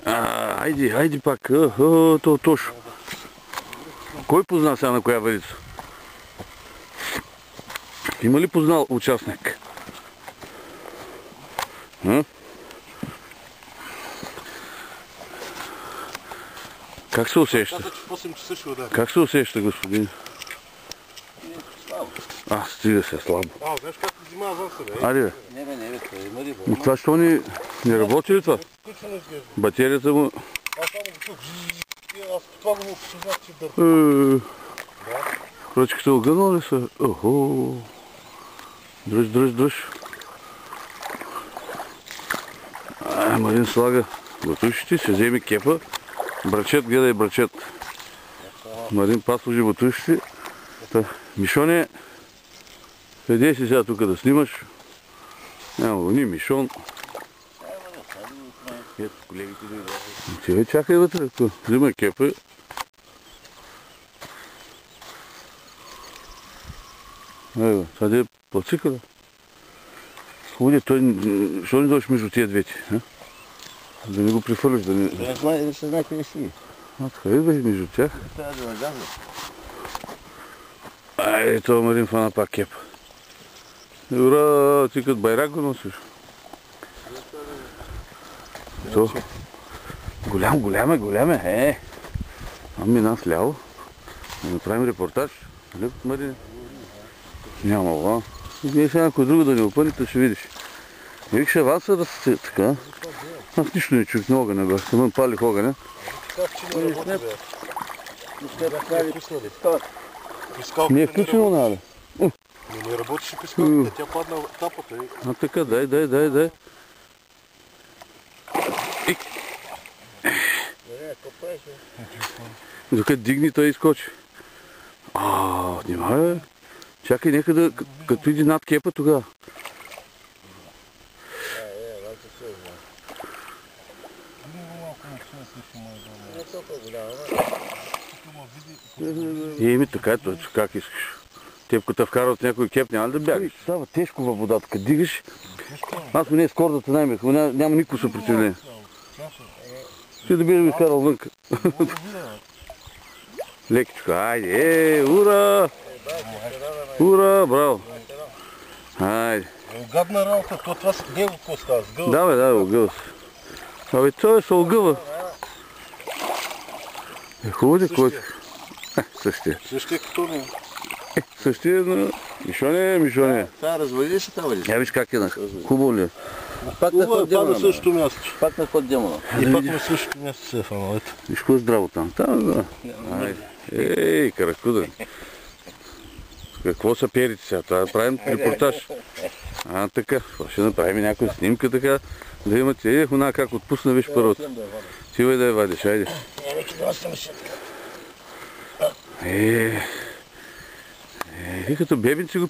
Айди пак. Тошо. Кой позна сега на коя въдица? Има ли познал участник? Как се усеща? Как се усеща, господин? Стига се слабо. Знаеш как взима вън се, бе? Айде, бе. Не, има ли? Но това що не работи ли това? Батерията му... Аз само го чух. Аз това го познах, че дърпа. Ръчката огънала ли са? Охо! Дръж. Марин слага батушите, се вземе кепа. Брачет, гледай брачет. Марин паслужи батушите. Мишоне, седей си сега тук да снимаш. Няма ни Мишон. Ето колегите дойдоха. Чакай вътре, взимай кепа. Ева, сега е по-цикъл. Худи, той, защо не дойш между тия двете? Да не го прифърлиш, да не... Не се знае къде си. Така идваш между тях. Трябва да нагазва. Айде, това Марин фана пак кепа. Ура, ти като байрак го носиш. То. Голям е. Ами нас ляво. Да направим репортаж. Нали, Марин? Няма ова. Вие сега някой друго да не опънете, ще видиш. Вик ще вас да се така. Аз нищо не чух на огъня, бе. Съмън палих огъня. Не е включено, нали? Не работеше пискалката, тя падна тапата. Така, дай. Докато дигни, той изкочи. Внимавай, бе. Чакай, нека да, като иди над кепа тогава. Така е, как искаш. Теб като вкарват някой кеп, няма да бягаш. Става тежко във водата, като дигаш. Аз не с кордата наймех, няма никакво съпротивление. Ти да би да ми вкарал вънка. Лекичко, айде, ура! Ура, браво! Айде. Гадна работа, това с него какво става? Да, огъл се. Това се огъва. Хубаво ли кой? Същия. Същия като не. Същия, но... Мишоне. Това развали се това ли? Я виж как е на... Хубаво ли е? Пак на ход демона. Пак на същото място. Пак на ход демона. И пак на същото място се е фанал. Ето. Виж какво е здраво там. Да. Ей, каракуда. Какво са перите сега? Това да правим репортаж. Така. Ще направим някоя снимка така. Да имате. Хона как отпусна, виж първото. Сивай да я вадиш, айде. И като бебинци го